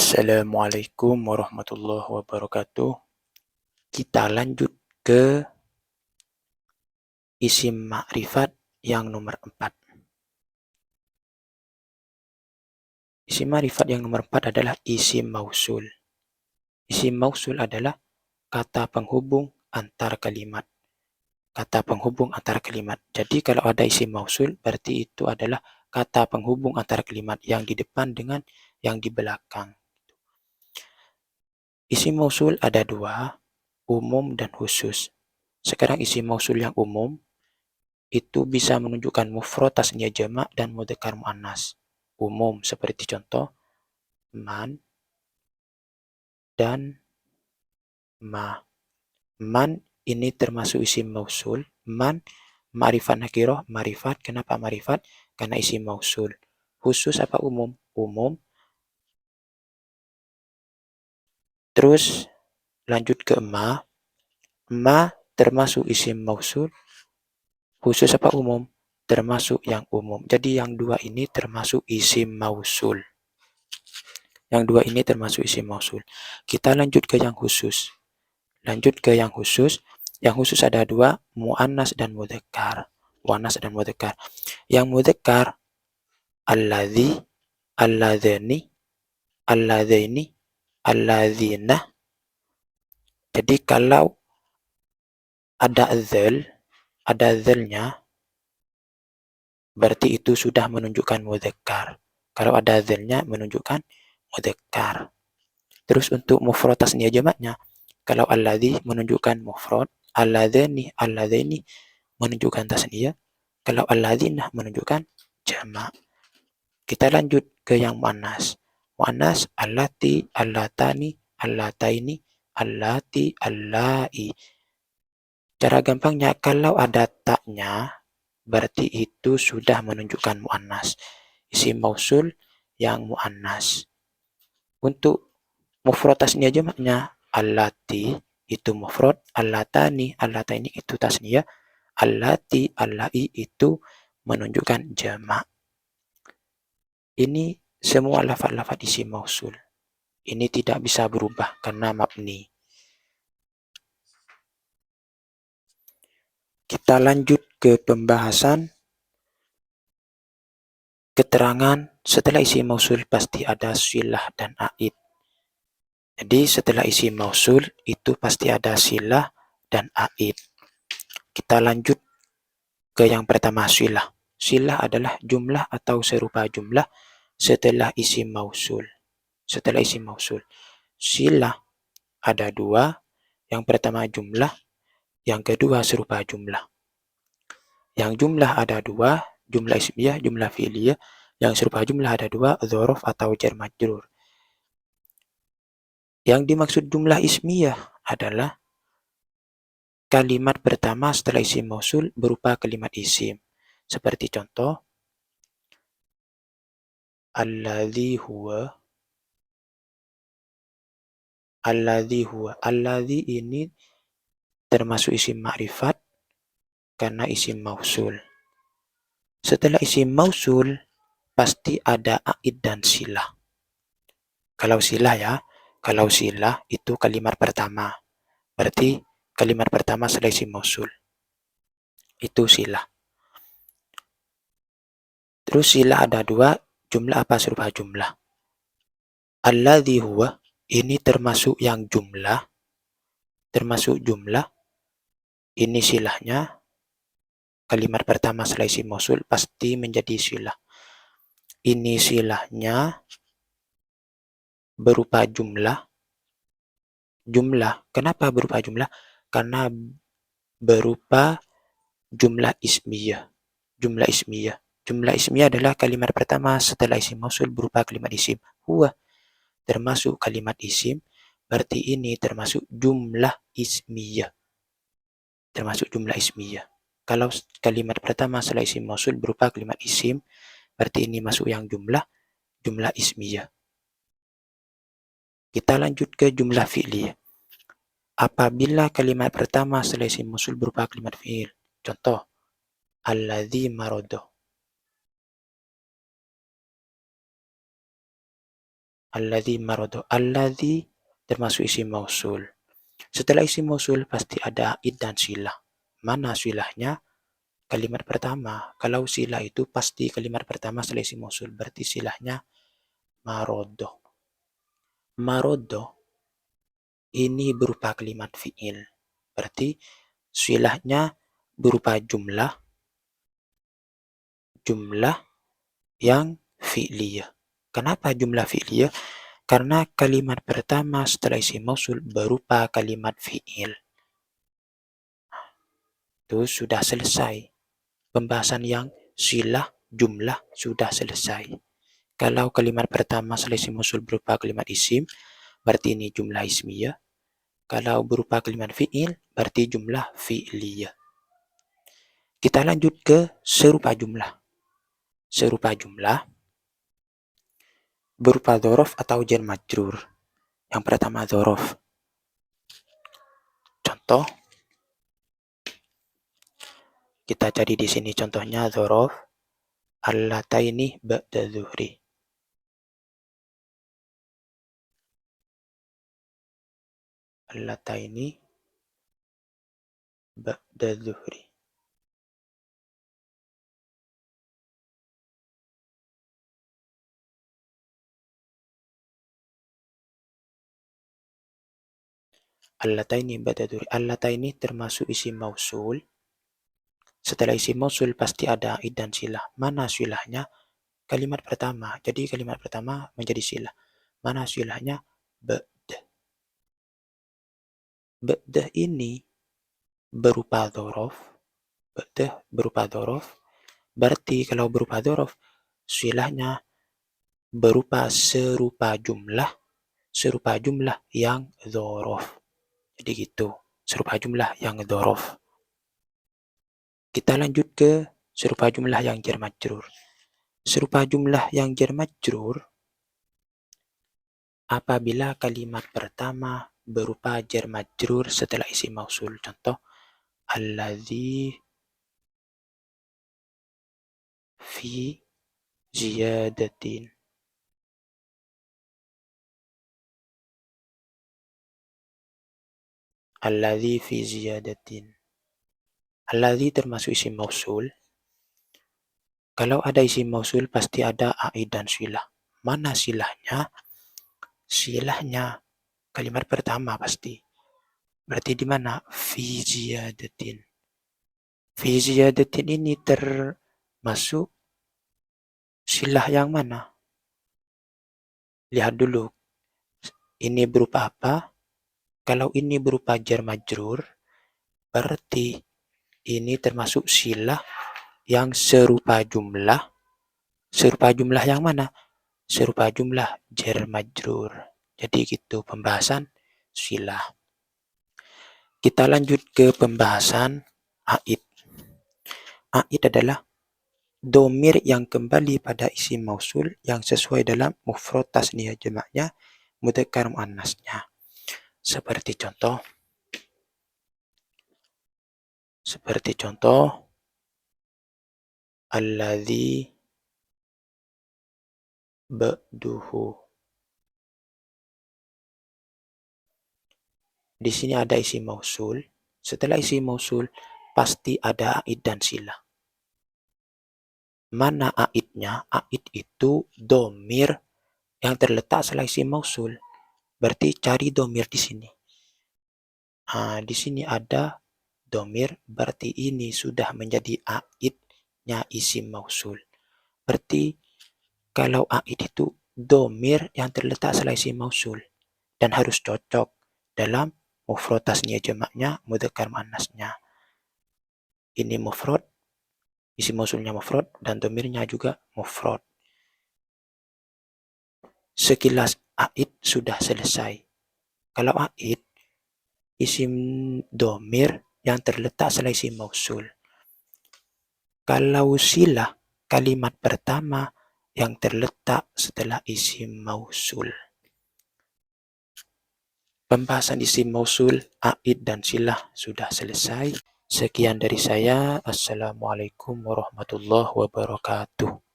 Assalamualaikum warahmatullahi wabarakatuh. Kita lanjut ke isim ma'rifat yang nomor 4. Isim ma'rifat yang nomor 4 adalah isim mausul. Isim mausul adalah kata penghubung antar kalimat. Kata penghubung antar kalimat. Jadi kalau ada isim mausul, berarti itu adalah kata penghubung antar kalimat yang di depan dengan yang di belakang. Isim mausul ada dua, umum dan khusus. Sekarang isim mausul yang umum itu bisa menunjukkan mufrad, tasniyah, jamak, dan mudzakkar muannas. Umum seperti contoh man dan ma. Man ini termasuk isim mausul. Man ma'rifat nakirah, ma'rifat. Kenapa ma'rifat? Karena isim mausul. Khusus apa umum? Umum. Terus lanjut ke ma. Ma termasuk isim mausul. Khusus apa umum? Termasuk yang umum. Jadi yang dua ini termasuk isim mausul. Yang dua ini termasuk isim mausul. Kita lanjut ke yang khusus. Lanjut ke yang khusus. Yang khusus ada dua, mu'annas dan mudzakkar. Mu'annas dan mudzakkar. Yang mudzakkar alladzi, alladzani, alladzaini, alladzina. Jadi kalau ada dzalnya, berarti itu sudah menunjukkan mudzakkar. Kalau ada dzalnya menunjukkan mudzakkar. Terus untuk mufrad, tasniyah, jamaknya, kalau alladzi menunjukkan mufrad, alladzani, alladzaini menunjukkan tasniyah, kalau alladzinah menunjukkan jamak. Kita lanjut ke yang muannas. Muannas allati, allatani, allataini, allati, allai. Cara gampangnya kalau ada taknya berarti itu sudah menunjukkan muannas. Isim mausul yang muannas. Untuk mufrad, tasniyah, jamaknya allati itu mufrad, allatani, allataini itu tasniyah, allati, allai itu menunjukkan jamak. Ini semua lafaz-lafaz isim mausul. Ini tidak bisa berubah karena mabni. Kita lanjut ke pembahasan keterangan. Setelah isim mausul pasti ada silah dan aid. Jadi setelah isim mausul itu pasti ada silah dan aid. Kita lanjut ke yang pertama, silah. Silah adalah jumlah atau serupa jumlah setelah isim mausul. Setelah isim mausul. Silah ada dua. Yang pertama jumlah, yang kedua serupa jumlah. Yang jumlah ada dua, jumlah ismiyah, jumlah fi'liyah. Yang serupa jumlah ada dua, dzaraf atau jar majrur. Yang dimaksud jumlah ismiyah adalah kalimat pertama setelah isim mausul berupa kalimat isim. Seperti contoh, alladzi huwa. Alladzi huwa. Alladzi ini termasuk isim ma'rifat karena isim mausul. Setelah isim mausul pasti ada aid dan silah. Kalau silah ya, kalau silah itu kalimat pertama. Berarti kalimat pertama setelah isim mausul. Itu silah. Terus silah ada dua, jumlah apa serupa jumlah. Alladzi huwa ini termasuk yang jumlah. Termasuk jumlah. Ini silahnya. Kalimat pertama setelah isim mausul pasti menjadi silah. Ini silahnya berupa jumlah. Jumlah. Kenapa berupa jumlah? Karena berupa jumlah ismiyah. Jumlah ismiyah. Jumlah ismiyah adalah kalimat pertama setelah isim mausul berupa kalimat isim. Huwa termasuk kalimat isim, berarti ini termasuk jumlah ismiyah. Termasuk jumlah ismiyah. Kalau kalimat pertama setelah isim mausul berupa kalimat isim, berarti ini masuk yang jumlah ismiyah. Kita lanjut ke jumlah fi'liyah. Apabila kalimat pertama setelah isim mausul berupa kalimat fi'il. Contoh, alladzi marodoh. Alladzi marodo. Alladzi termasuk isim mausul. Setelah isim mausul pasti ada id dan silah. Mana silahnya? Kalimat pertama. Kalau silah itu pasti kalimat pertama setelah isim mausul. Berarti silahnya marodo. Marodo ini berupa kalimat fi'il. Berarti silahnya berupa jumlah yang fi'liyah. Kenapa jumlah fi'liyah? Karena kalimat pertama setelah isim mausul berupa kalimat fi'il. Itu sudah selesai. Pembahasan yang silah jumlah sudah selesai. Kalau kalimat pertama setelah isim mausul berupa kalimat isim, berarti ini jumlah ismiyah. Kalau berupa kalimat fi'il, berarti jumlah fi'liyah. Kita lanjut ke serupa jumlah. Serupa jumlah berupa dzaraf atau jar majrur. Yang pertama dzaraf. Contoh, kita cari di sini contohnya dzaraf allataini ba'da zuhri. Allataini ba'da zuhri. Allataini ba'da zuhri. Allataini termasuk isim mausul. Setelah isim mausul pasti ada id dan silah. Mana silahnya? Kalimat pertama. Jadi kalimat pertama menjadi silah. Mana silahnya? Ba'da. Ba'da ini berupa dzaraf. Ba'da berupa dzaraf. Berarti kalau berupa dzaraf, silahnya berupa serupa jumlah yang dzaraf. Jadi gitu, serupa jumlah yang dzaraf. Kita lanjut ke serupa jumlah yang jar majrur. Serupa jumlah yang jar majrur apabila kalimat pertama berupa jar majrur setelah isim mausul. Contoh, alladzi fi ziyadatin. Alladzi fi ziyadatin. Alladzi termasuk isim mausul. Kalau ada isim mausul pasti ada aid dan silah. Mana silahnya? Silahnya kalimat pertama pasti. Berarti di mana? Fi ziyadatin. Fi ziyadatin ini termasuk silah yang mana? Lihat dulu. Ini berupa apa? Kalau ini berupa jar majrur, berarti ini termasuk silah yang serupa jumlah. Serupa jumlah yang mana? Serupa jumlah jar majrur. Jadi gitu pembahasan silah. Kita lanjut ke pembahasan aid. Aid adalah domir yang kembali pada isim mausul yang sesuai dalam mufrad tasniyah jamaknya mudzakkar muannasnya. Seperti contoh alladzi ba'duhu. Di sini ada isim mausul. Setelah isim mausul pasti ada aid dan silah. Mana aidnya? Aid itu domir yang terletak setelah isim mausul. Berarti cari domir di sini. Di sini ada domir, berarti ini sudah menjadi aidnya isim mausul. Berarti kalau aid itu domir yang terletak setelah isim mausul dan harus cocok dalam mufrad tasniyah jamaknya mudzakkar muannasnya. Ini mufrad, isim mausulnya mufrad dan domirnya juga mufrad. Sekilas aid sudah selesai. Kalau aid isim domir yang terletak setelah isim mausul. Kalau silah kalimat pertama yang terletak setelah isim mausul. Pembahasan isim mausul, aid dan silah sudah selesai. Sekian dari saya. Assalamualaikum warahmatullahi wabarakatuh.